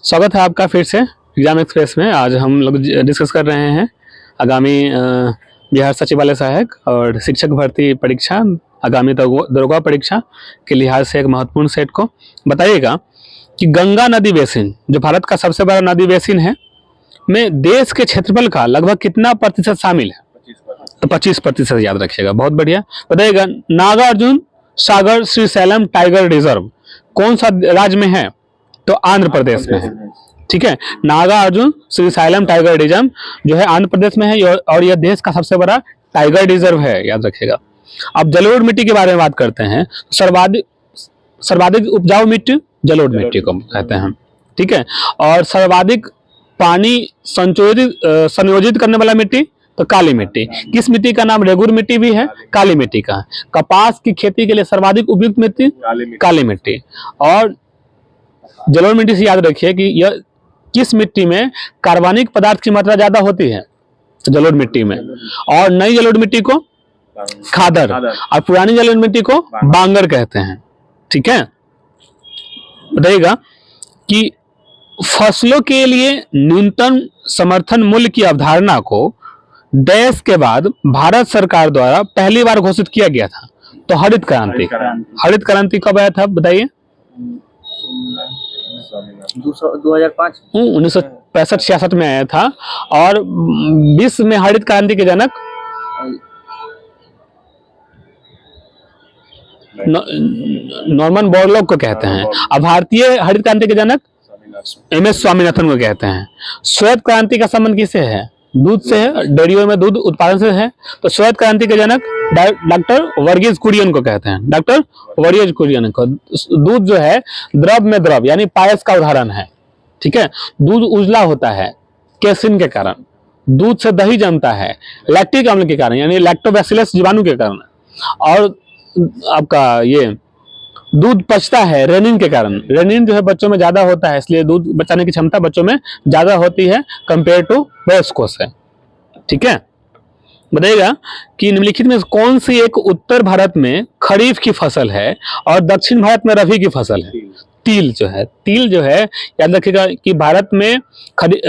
स्वागत है आपका फिर से एग्जाम एक्सप्रेस में। आज हम लोग डिस्कस कर रहे हैं आगामी बिहार सचिवालय सहायक और शिक्षक भर्ती परीक्षा, आगामी दरोगा परीक्षा के लिहाज से एक महत्वपूर्ण सेट को बताइएगा कि गंगा नदी बेसिन, जो भारत का सबसे बड़ा नदी बेसिन है, में देश के क्षेत्रफल का लगभग कितना प्रतिशत शामिल है? तो 25% याद रखिएगा। बहुत बढ़िया। बताइएगा नागार्जुन सागर श्रीशैलम टाइगर रिजर्व कौन सा राज्य में है? तो आंध्र प्रदेश में है। ठीक है, नागार्जुन श्रीशैलम टाइगर रिजर्व जो है आंध्र प्रदेश में है और यह देश का सबसे बड़ा टाइगर रिजर्व है, याद रखिएगा। अब जलोढ़ मिट्टी के बारे में बात करते हैं। सर्वाधिक उपजाऊ मिट्टी जलोढ़ मिट्टी को कहते हैं। ठीक है, और सर्वाधिक पानी संयोजित करने वाला मिट्टी तो काली मिट्टी। किस मिट्टी का नाम रेगुर मिट्टी भी है? काली मिट्टी का। कपास की खेती के लिए सर्वाधिक उपयुक्त मिट्टी काली मिट्टी। और जलोढ़ मिट्टी से याद रखिए कि यह किस मिट्टी में कार्बनिक पदार्थ की मात्रा ज्यादा होती है? तो जलोढ़ मिट्टी में। और नई जलोढ़ मिट्टी को खादर और पुरानी जलोढ़ मिट्टी को बांगर कहते हैं। ठीक है, बताइएगा कि फसलों के लिए न्यूनतम समर्थन मूल्य की अवधारणा को देश के बाद भारत सरकार द्वारा पहली बार घोषित किया गया था। तो हरित क्रांति। हरित क्रांति कब आया था बताइए? 2005 1965-66 में आया था। और विश्व में हरित क्रांति के जनक नॉर्मन बोरलॉग को कहते हैं। और भारतीय हरित क्रांति के जनक एम.एस. स्वामीनाथन को कहते हैं। श्वेत क्रांति का संबंध किससे है? दूध से है, डेयरियों में दूध उत्पादन से है। तो श्वेत क्रांति के जनक डॉक्टर वर्गीज कुरियन को कहते हैं। डॉक्टर वर्गीज कुरियन को। दूध जो है द्रव में द्रव यानी पायस का उदाहरण है। ठीक है, दूध उजला होता है केसिन के कारण। दूध से दही जमता है लैक्टिक अम्ल के कारण यानी लैक्टोबैसिलस जीवाणु के कारण। और आपका ये दूध पचता है रेनिन के कारण। रेनिन जो है बच्चों में ज्यादा होता है, इसलिए दूध बचाने की क्षमता बच्चों में ज्यादा होती है कंपेयर टू वयस्कों से। ठीक है, बताइएगा कि निम्नलिखित में कौन सी एक उत्तर भारत में खरीफ की फसल है और दक्षिण भारत में रबी की फसल है? तिल जो है याद रखिएगा कि भारत में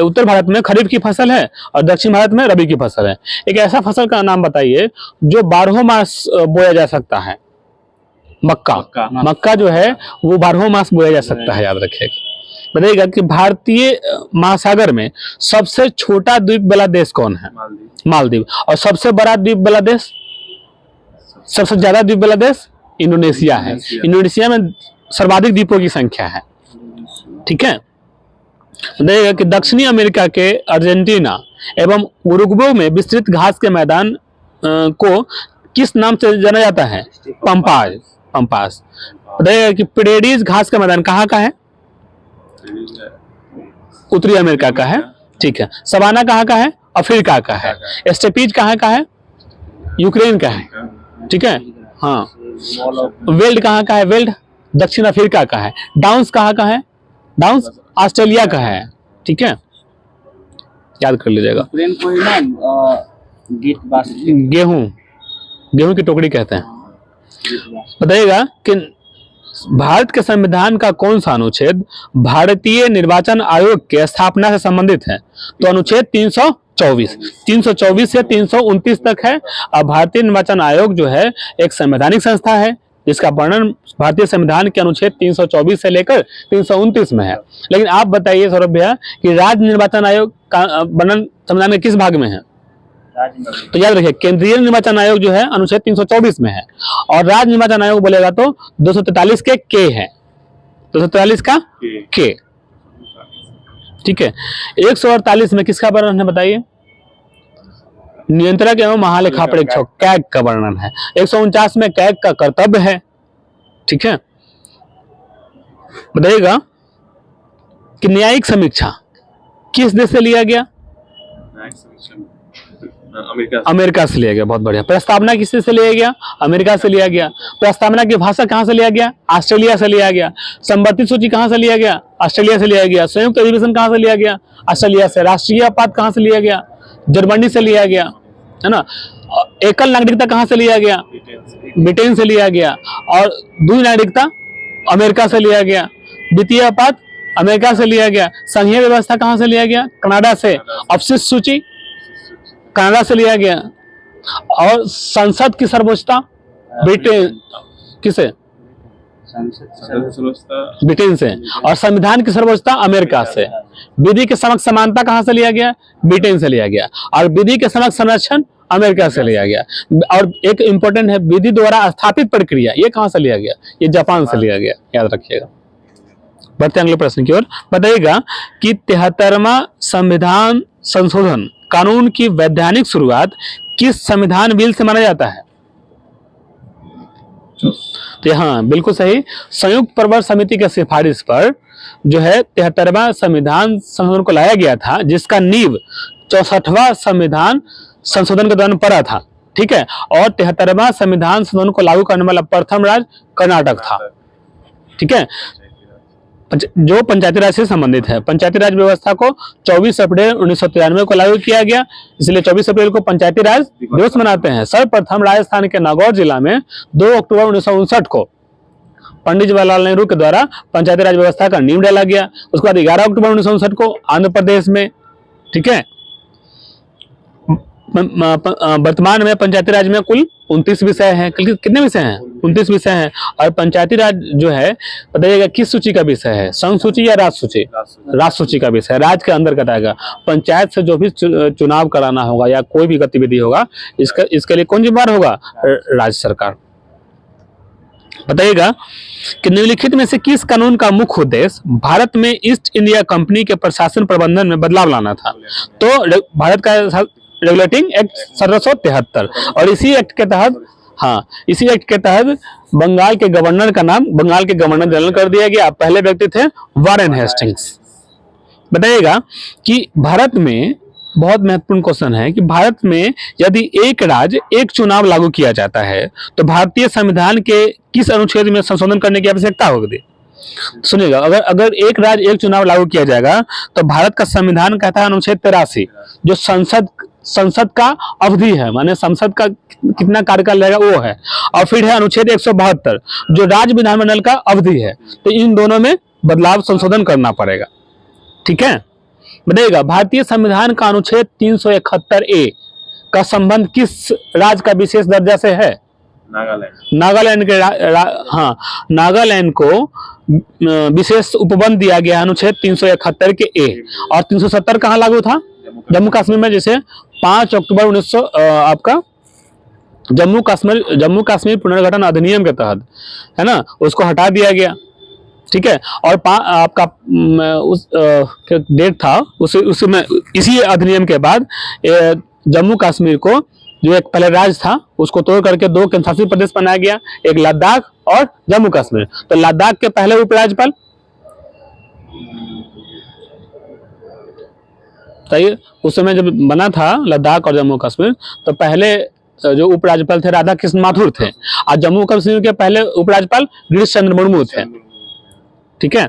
उत्तर भारत में खरीफ की फसल है और दक्षिण भारत में रबी की फसल है। एक ऐसा फसल का नाम बताइए जो 12 मास बोया जा सकता है। मक्का जो है वो 12 मास बोया जा सकता है, याद रखिएगा। बताइएगा कि भारतीय महासागर में सबसे छोटा द्वीप वाला देश कौन है? मालदीव। और सबसे बड़ा द्वीप वाला देश, सबसे ज्यादा द्वीप वाला देश इंडोनेशिया है। इंडोनेशिया में सर्वाधिक द्वीपों की संख्या है। ठीक है, बताइएगा कि दक्षिणी अमेरिका के अर्जेंटीना एवं उरुग्वे में विस्तृत घास के मैदान को किस नाम से जाना जाता है? पंपास। बताइएगा कि प्रेडीज घास का मैदान कहाँ का है? उत्तरी अमेरिका का है। ठीक है, सवाना कहाँ का है? अफ्रीका का है। स्टेपीज कहाँ का है? यूक्रेन का है। ठीक है, हाँ। वेल्ड कहाँ का है? वेल्ड दक्षिण अफ्रीका का है। डाउन्स कहाँ का है? डाउन्स ऑस्ट्रेलिया का है। ठीक है, याद कर लीजिएगा। गेहूं की टोकरी कहते हैं। बताइएगा कि भारत के संविधान का कौन सा अनुच्छेद भारतीय निर्वाचन आयोग के स्थापना से संबंधित है? तो अनुच्छेद 324 से 329 तक है। अब भारतीय निर्वाचन आयोग जो है एक संवैधानिक संस्था है जिसका वर्णन भारतीय संविधान के अनुच्छेद 324 से लेकर 329 में है। लेकिन आप बताइए सौरभ भैया कि राज्य निर्वाचन आयोग का वर्णन संविधान के किस भाग में है? तो याद रखिए केंद्रीय निर्वाचन आयोग जो है अनुच्छेद 324 में है और राज्य निर्वाचन आयोग बोलेगा तो 243 के है। 243 का के। ठीक है, 148 में किसका वर्णन है बताइए? नियंत्रक एवं महालेखा परीक्षक कैग का वर्णन है। 149 में कैग का कर्तव्य है। ठीक है, बताइएगा कि न्यायिक समीक्षा किस देश से लिया गया? अमेरिका से लिया गया। बहुत बढ़िया। प्रस्तावना किससे से लिया गया? अमेरिका से लिया गया। प्रस्तावना की भाषा कहां से लिया गया? ऑस्ट्रेलिया से लिया गया। संबंधित सूची कहां से लिया गया? ऑस्ट्रेलिया से लिया गया। संयुक्त अधिवेशन कहां से लिया गया? ऑस्ट्रेलिया से। राष्ट्रीय आपात कहां से लिया गया? जर्मनी से लिया गया, है ना। एकल नागरिकता कहां से लिया गया? ब्रिटेन से लिया गया। और द्वि नागरिकता अमेरिका से लिया गया। द्वितीय आपात अमेरिका से लिया गया। संघीय व्यवस्था कहाँ से लिया गया? कनाडा से। अवशिष्ट सूची कनाडा से लिया गया। और संसद की सर्वोच्चता ब्रिटेन किसे? ब्रिटेन से। और संविधान की सर्वोच्चता अमेरिका से। विधि के समक्ष समानता कहाँ से लिया गया? ब्रिटेन से लिया गया। और विधि के समक्ष संरक्षण अमेरिका से लिया गया। और एक इंपॉर्टेंट है, विधि द्वारा स्थापित प्रक्रिया, ये कहाँ से लिया गया? ये जापान से लिया गया, याद रखिएगा। बढ़ते अगले प्रश्न की ओर। बताइएगा कि 73वां संविधान संशोधन कानून की वैधानिक शुरुआत किस संविधान बिल से माना जाता है? तो हाँ, बिल्कुल सही। संयुक्त प्रवर समिति की सिफारिश पर जो है 73वां संविधान संशोधन को लाया गया था, जिसका नींव 64वां संविधान संशोधन के दौरान पड़ा था। ठीक है। और 73वां संविधान संशोधन को लागू करने वाला प्रथम राज्य कर्नाटक था। ठीक है। जो पंचायती राज से संबंधित है। पंचायती राज व्यवस्था को 24 अप्रैल 1993 को लागू किया गया, इसलिए 24 अप्रैल को पंचायती राज दिवस मनाते हैं। सर्वप्रथम राजस्थान के नागौर जिला में 2 अक्टूबर 1959 को पंडित जवाहरलाल नेहरू के द्वारा पंचायती राज व्यवस्था का नींव डाला गया। उसके बाद 11 अक्टूबर 1959 को आंध्र प्रदेश में। ठीक है। वर्तमान में पंचायती राज में कुल 29 विषय हैं। कितने विषय हैं? 29 विषय हैं। और पंचायती राज जो है, बताइएगा किस सूची का विषय है? संघ सूची या राज्य सूची? राज्य सूची का विषय है। राज्य के अंदर आएगा। पंचायत से जो भी चुनाव कराना होगा या कोई भी गतिविधि होगा, इसके लिए कौन जिम्मेदार होगा? राज्य सरकार। बताइएगा कि निम्नलिखित में से किस कानून का मुख्य उद्देश्य भारत में ईस्ट इंडिया कंपनी के प्रशासन प्रबंधन में बदलाव लाना था? तो भारत का रेगुलेटिंग एक्ट 1773। और इसी एक्ट के तहत बंगाल के गवर्नर का नाम बंगाल के गवर्नर जनरल कर दिया गया। पहले व्यक्ति थे वारेन हेस्टिंग्स। बताइएगा कि भारत में, बहुत महत्वपूर्ण क्वेश्चन है, कि भारत में यदि एक राज्य एक चुनाव लागू किया जाता है तो भारतीय संविधान के किस अनुच्छेद में संशोधन करने की आवश्यकता होगी? सुनिएगा, अगर एक राज्य एक चुनाव लागू किया जाएगा तो भारत का संविधान कहता है अनुच्छेद 83, जो संसद का अवधि है, माने संसद का कितना कार्यकाल रहेगा वो है। और फिर है अनुच्छेद 172, जो राज्य विधानमंडल का अवधि है। तो इन दोनों में बदलाव संशोधन करना पड़ेगा। ठीक है। बताइएगा भारतीय संविधान का अनुच्छेद 371A का संबंध किस राज्य का विशेष दर्जा से है? नागालैंड के हाँ, नागालैंड को विशेष उपबंध दिया गया अनुच्छेद 371 के ए। और 370 कहाँ लागू था? जम्मू कश्मीर में। जैसे 5 अक्टूबर 1900 आपका जम्मू कश्मीर पुनर्गठन अधिनियम के तहत, है ना, उसको हटा दिया गया। ठीक है। और आपका उस डेट था उसमें, इसी अधिनियम के बाद जम्मू कश्मीर को, जो एक पहले राज्य था, उसको तोड़ करके 2 केंद्रशासित प्रदेश बनाया गया, एक लद्दाख और जम्मू कश्मीर। तो लद्दाख के पहले उपराज्यपाल, सही, उस समय जब बना था लद्दाख और जम्मू कश्मीर, तो पहले जो उपराज्यपाल थे राधा कृष्ण माथुर थे। और जम्मू कश्मीर के पहले उपराज्यपाल गिरीश चंद्र मुर्मू थे। ठीक है।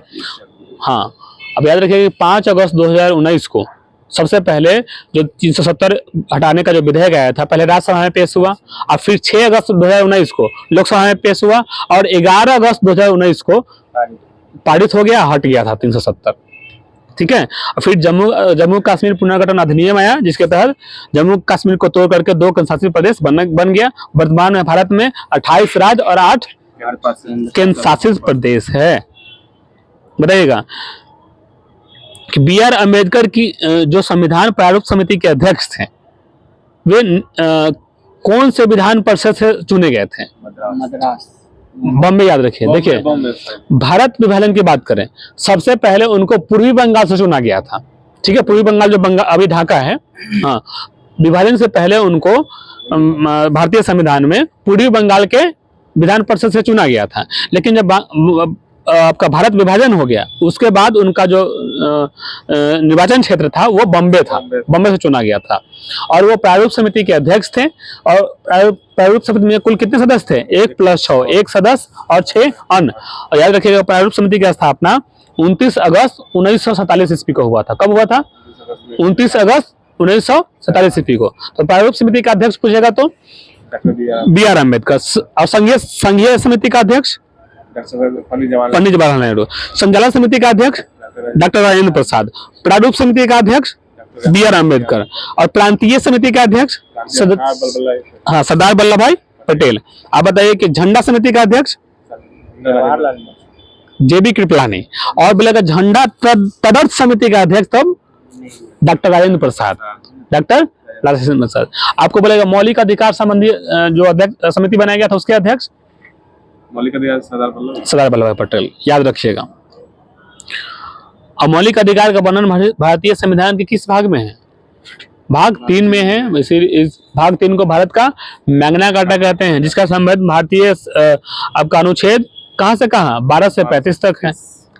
हाँ, अब याद रखिए कि 5 अगस्त 2019 को सबसे पहले जो 370 हटाने का जो विधेयक आया था, पहले राज्यसभा में पेश हुआ, और फिर 6 अगस्त 2019 को लोकसभा में पेश हुआ, और 11 अगस्त 2019 को पारित हो गया, हट गया था 370। ठीक है। फिर जम्मू कश्मीर पुनर्गठन अधिनियम आया, जिसके तहत जम्मू कश्मीर को तोड़ करके 2 केंद्रशासित प्रदेश बन गया। वर्तमान में भारत में 28 राज्य और 8 केंद्र शासित प्रदेश है। बताइएगा कि B.R. अम्बेडकर की जो संविधान प्रारूप समिति के अध्यक्ष थे, वे कौन से विधान परिषद से चुने गए थे? बॉम्बे। याद रखिए। देखिए, भारत विभाजन की बात करें, सबसे पहले उनको पूर्वी बंगाल से चुना गया था। ठीक है। पूर्वी बंगाल जो बंगाल अभी ढाका है, हाँ, विभाजन से पहले उनको भारतीय संविधान में पूर्वी बंगाल के विधान परिषद से चुना गया था। लेकिन जब आपका भारत विभाजन हो गया, उसके बाद उनका जो निर्वाचन क्षेत्र था वो बॉम्बे था, बॉम्बे से चुना गया था। और वो प्रारूप समिति के अध्यक्ष थे। और प्रारूप समिति में कुल कितने सदस्य थे? 1 + 6, 1 सदस्य और 6 अन्य। और याद रखिएगा, प्रारूप समिति की स्थापना 29 अगस्त 1947 ईस्वी को हुआ था। कब हुआ था? 29 अगस्त 1947 ईस्वी को। तो प्रारूप समिति का अध्यक्ष पूछेगा तो B.R. अम्बेडकर। और संघीय समिति का अध्यक्ष पंडित जवाहरलाल नेहरू। संचालन समिति का अध्यक्ष डॉक्टर राजेंद्र प्रसाद। प्रारूप समिति का अध्यक्ष बी.आर. अम्बेडकर। और प्रांतीय समिति का अध्यक्ष सरदार वल्लभ भाई पटेल। आप बताइए कि झंडा समिति का अध्यक्ष जवाहरलाल नेहरू। जे.बी. कृपलानी। और बोलेगा झंडा तदर्थ समिति का अध्यक्ष तब डॉक्टर राजेंद्र प्रसाद, डॉक्टर राजेंद्र प्रसाद। आपको बोलेगा मौलिक अधिकार संबंधी जो अध्यक्ष समिति बनाया गया था उसके अध्यक्ष मौलिक अधिकार सरदार वल्लभ भाई पटेल, याद रखिएगा। और मौलिक अधिकार का वर्णन भारतीय संविधान के किस भाग में है? भाग 3 में है। इस भाग 3 को भारत का मैग्ना कार्टा कहते हैं, जिसका संबंध भारतीय आपका अनुच्छेद कहां से कहां 12 से 35 तक है।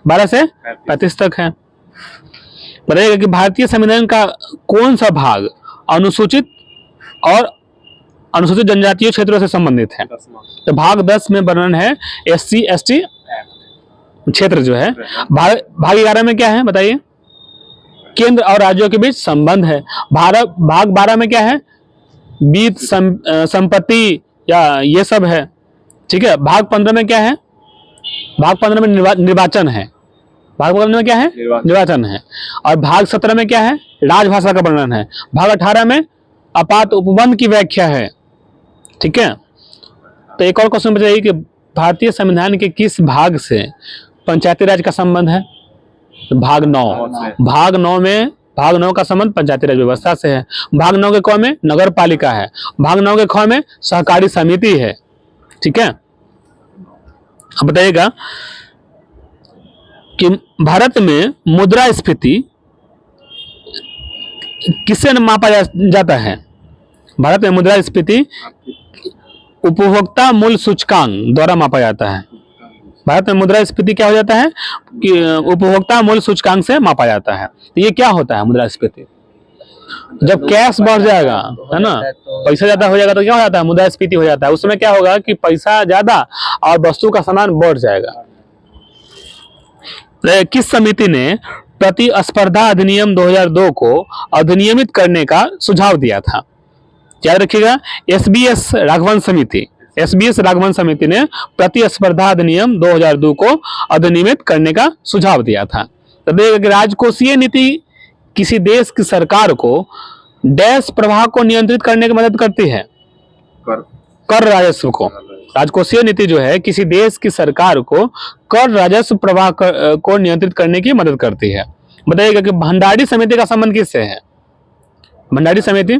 12 से 35 तक है। बताइएगा कि भारतीय संविधान का कौन सा भाग अनुसूचित और अनुसूचित जनजातीय क्षेत्रों से संबंधित है? तो भाग 10 में वर्णन है SC ST क्षेत्र जो है। भाग 11 में क्या है बताइए? केंद्र और राज्यों के बीच संबंध है। भाग 12 में क्या है? बीत संपत्ति या ये सब है। ठीक है। भाग 15 में क्या है? भाग 15 में निर्वाचन है। भाग 15 में क्या है? निर्वाचन है। और भाग 17 में क्या है? राजभाषा का वर्णन है। भाग 18 में आपात उपबंध की व्याख्या है। ठीक है। तो एक और क्वेश्चन बताइए कि भारतीय संविधान के किस भाग से पंचायती राज का संबंध है? तो भाग 9। भाग 9 का संबंध पंचायती राज व्यवस्था से है। भाग 9 के क में नगर पालिका है। भाग 9 के ख में सहकारी समिति है। ठीक है। अब बताइएगा कि भारत में मुद्रास्फीति किससे मापा जाता है? भारत में मुद्रास्फीति उपभोक्ता मूल्य सूचकांक द्वारा मापा जाता है। भारत में मुद्रास्फीति क्या हो जाता है कि उपभोक्ता मूल्य सूचकांक से मापा जाता है। तो ये क्या होता है मुद्रास्फीति? जब कैश बढ़ जाएगा, है ना, पैसा ज्यादा हो जाएगा तो क्या हो जाता है? मुद्रास्फीति हो जाता है। उस समय क्या होगा कि पैसा ज्यादा और वस्तु का सामान बढ़ जाएगा। किस समिति ने प्रतिस्पर्धा अधिनियम 2002 को अधिनियमित करने का सुझाव दिया था? याद रखिएगा, SBS राघवन समिति। SBS राघवन समिति ने प्रतिस्पर्धा अधिनियम 2002 को अधिनियमित करने का सुझाव दिया था। तो देखिए, राजकोषीय नीति किसी देश की सरकार को डैश प्रवाह को नियंत्रित करने की मदद करती है? कर राजस्व को। राजकोषीय नीति जो है किसी देश की सरकार को कर राजस्व प्रवाह को नियंत्रित करने की मदद करती है। बताइएगा कि भंडारी समिति का संबंध किससे है? भंडारी समिति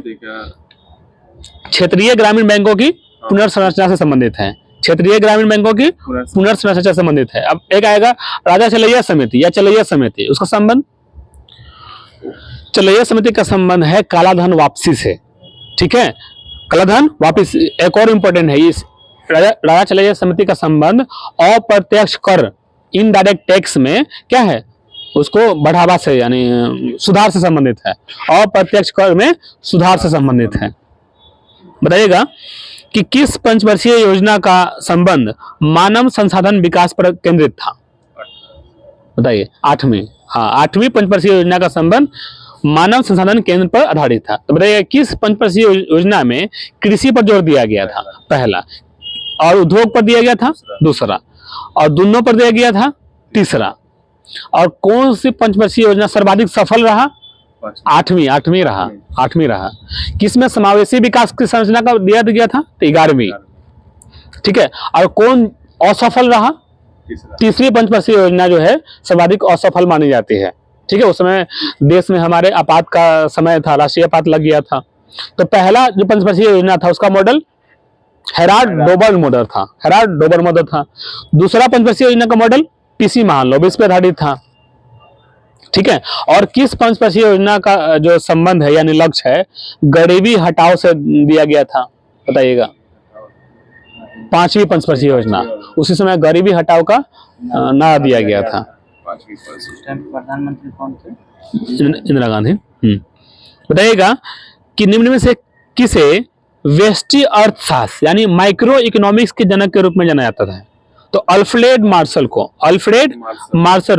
क्षेत्रीय ग्रामीण बैंकों की पुनर्संरचना से संबंधित है। क्षेत्रीय ग्रामीण बैंकों की पुनर्संरचना से संबंधित है। अब एक आएगा राजा चलैया समिति या चलैया समिति। उसका संबंध, चलैया समिति का संबंध है कालाधन वापसी से। ठीक है। कालाधन वापसी एक और इंपॉर्टेंट है। इस राजा चलैया समिति का संबंध अप्रत्यक्ष कर इनडायरेक्ट टैक्स में क्या है? उसको बढ़ावा से यानी सुधार से संबंधित है। अप्रत्यक्ष कर में सुधार से संबंधित है। बताइएगा कि किस पंचवर्षीय योजना का संबंध मानव संसाधन विकास पर केंद्रित था? बताइए। 8वीं। हाँ, 8वीं पंचवर्षीय योजना का संबंध मानव संसाधन केंद्र पर आधारित था। तो बताइए किस पंचवर्षीय योजना में कृषि पर जोर दिया गया था? पहला। और उद्योग पर दिया गया था? दूसरा। और दोनों पर दिया गया था? तीसरा। और कौन सी पंचवर्षीय योजना सर्वाधिक सफल रहा? 8वीं रहा। किसमें समावेशी विकास की संरचना का दिया गया था? 11वीं। ठीक है। और कौन असफल रहा? तीसरी पंचवर्षीय योजना जो है सर्वाधिक असफल मानी जाती है। ठीक है। उस समय देश में हमारे आपात का समय था, राष्ट्रीय आपात लग गया था। तो पहला जो पंचवर्षीय योजना था उसका मॉडल हेराल्ड डोबर मॉडल था। दूसरा पंचवर्षीय योजना का मॉडल PC महालनोबिस पे आधारित था। ठीक है। और किस पंचवर्षीय योजना का जो संबंध है यानी लक्ष्य है गरीबी हटाओ से दिया गया था? बताइएगा। 5वीं पंचवर्षीय योजना। उसी समय गरीबी हटाओ का नारा दिया गया था। प्रधानमंत्री कौन थे? इंदिरा गांधी। बताइएगा कि निम्न में से किसे व्यष्टि अर्थशास्त्र यानी माइक्रो इकोनॉमिक्स के जनक के रूप में जाना जाता था? तो अल्फ्रेड मार्शल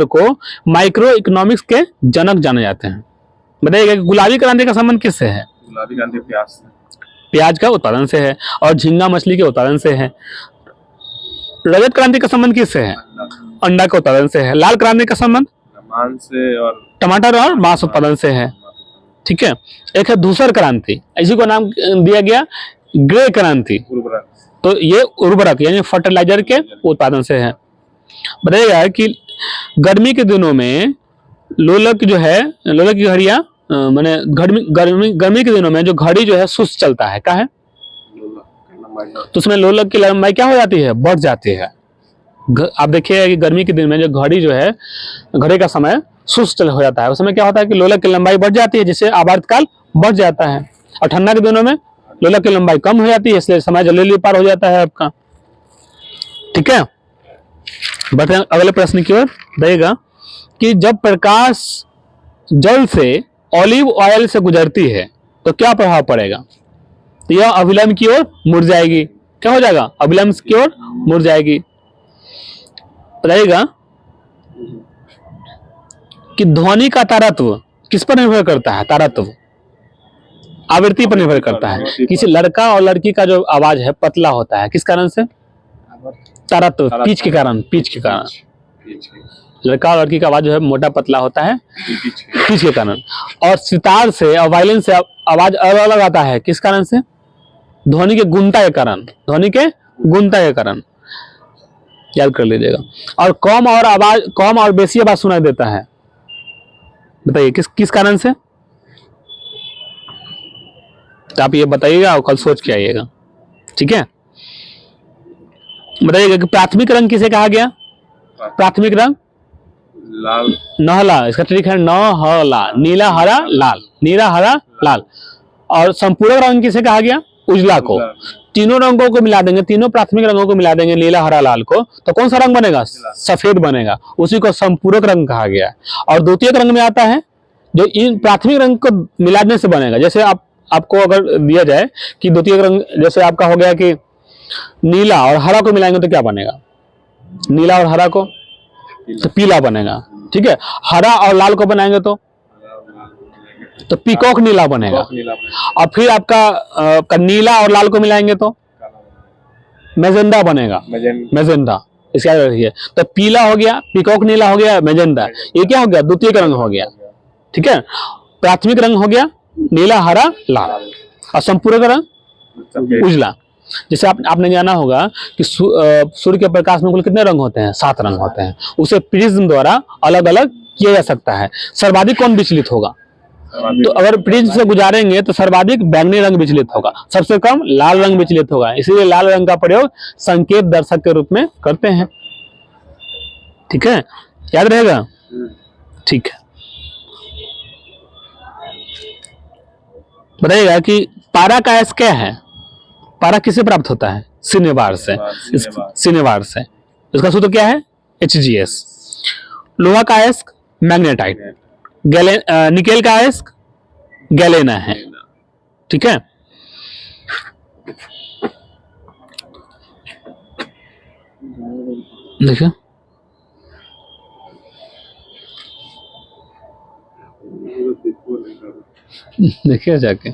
को माइक्रो इकोनॉमिक्स के जनक जाने जाते हैं। बताइएगा कि गुलाबी क्रांति का संबंध किससे है? गुलाबी क्रांति प्याज का उत्पादन से है और झींगा मछली के उत्पादन से है। रजत क्रांति का संबंध किससे है? अंडा के उत्पादन से है। लाल क्रांति का संबंध मांस से और टमाटर और मांस उत्पादन से है। ठीक है। एक है धूसर क्रांति, इसी को नाम दिया गया ग्रे क्रांति। उर्वरक। तो ये उर्वरक यानी फर्टिलाइजर के उत्पादन से है। बताइएगा कि गर्मी के दिनों में लोलक जो है, लोलक की घड़ियां माने गर्मी के दिनों में जो घड़ी जो है सुस्त चलता है, क्या है? तो उसमें लोलक की लंबाई क्या हो जाती है? बढ़ जाती है। आप देखिए कि गर्मी के दिन में जो घड़ी जो है, घड़ी का समय सुस्त हो जाता है, उसमें क्या होता है कि लोलक की लंबाई बढ़ जाती है, जिससे आवर्तकाल बढ़ जाता है। और ठंडा के दिनों में लोलक की लंबाई कम हो जाती है, इसलिए समय जल्दी पार हो जाता है आपका। ठीक है। बढ़ते हैं अगले प्रश्न की ओर। बताइएगा कि जब प्रकाश जल से ऑलिव ऑयल से गुजरती है तो क्या प्रभाव पड़ेगा? तो यह अभिलंब की ओर मुड़ जाएगी। क्या हो जाएगा? अभिलंब की ओर मुड़ जाएगी। बताइएगा कि ध्वनि का तारत्व किस पर निर्भर करता है? तारत्व आवृत्ति पर निर्भर करता है। किसी लड़का और लड़की का जो आवाज है पतला होता है, किस कारण से? तारत्व, पिच के कारण। पिच के कारण लड़का और लड़की का आवाज जो है मोटा पतला होता है, पिच के कारण। और सितार से और वायलिन से आवाज अलग अलग आता है, किस कारण से? ध्वनि के गुणता के कारण। ध्वनि के गुणता के कारण, याद कर लीजिएगा। और कम और बेसी आवाज सुनाई देता है, बताइए किस कारण से? तो आप ये बताइएगा और कल सोच के आइएगा। ठीक है। बताइएगा कि प्राथमिक रंग किसे कहा गया? प्राथमिक रंग लाल। नहला, इसका ट्रिक है नहला, नीला हरा लाल, नीला हरा लाल। और संपूरक रंग किसे कहा गया? उजला को। तीनों रंगों को मिला देंगे, तीनों प्राथमिक रंगों को मिला देंगे, नीला हरा लाल को, तो कौन सा रंग बनेगा? सफेद बनेगा। उसी को संपूरक रंग कहा गया। और द्वितीयक रंग में आता है जो इन प्राथमिक रंग को मिलाने से बनेगा। जैसे आपको अगर दिया जाए कि द्वितीयक रंग, जैसे आपका हो गया कि नीला और हरा को मिलाएंगे तो क्या बनेगा? नीला और हरा को तो पीला बनेगा। ठीक है। हरा और लाल को बनाएंगे तो पीकॉक नीला बनेगा। और फिर आपका नीला और लाल को मिलाएंगे तो मैजेंडा बनेगा। मैजेंडा, इसका रखिए। तो पीला हो गया, पीकॉक नीला हो गया, मैजेंडा। ये क्या हो गया? द्वितीयक रंग हो गया। ठीक है। प्राथमिक रंग हो गया नीला हरा लाल, और संपूरक रंग उजला। जैसे आपने जाना होगा कि सूर्य के प्रकाश में कुल कितने रंग होते हैं? 7 रंग होते हैं। उसे प्रिज्म द्वारा अलग अलग किया जा सकता है। सर्वाधिक कौन विचलित होगा? तो अगर प्रिज्म से गुजारेंगे तो सर्वाधिक बैंगनी रंग विचलित होगा, सबसे कम लाल रंग विचलित होगा। इसीलिए लाल रंग का प्रयोग संकेत दर्शक के रूप में करते हैं। ठीक है, याद रहेगा। ठीक है। बताइएगा कि पारा का अयस्क क्या है? पारा किससे प्राप्त होता है? सिनेबार से। सिनेबार से। इसका सूत्र क्या है? HgS। लोहा का अयस्क मैग्नेटाइट। निकेल का अयस्क गैलेना है। ठीक है। देखिए देखिए जाके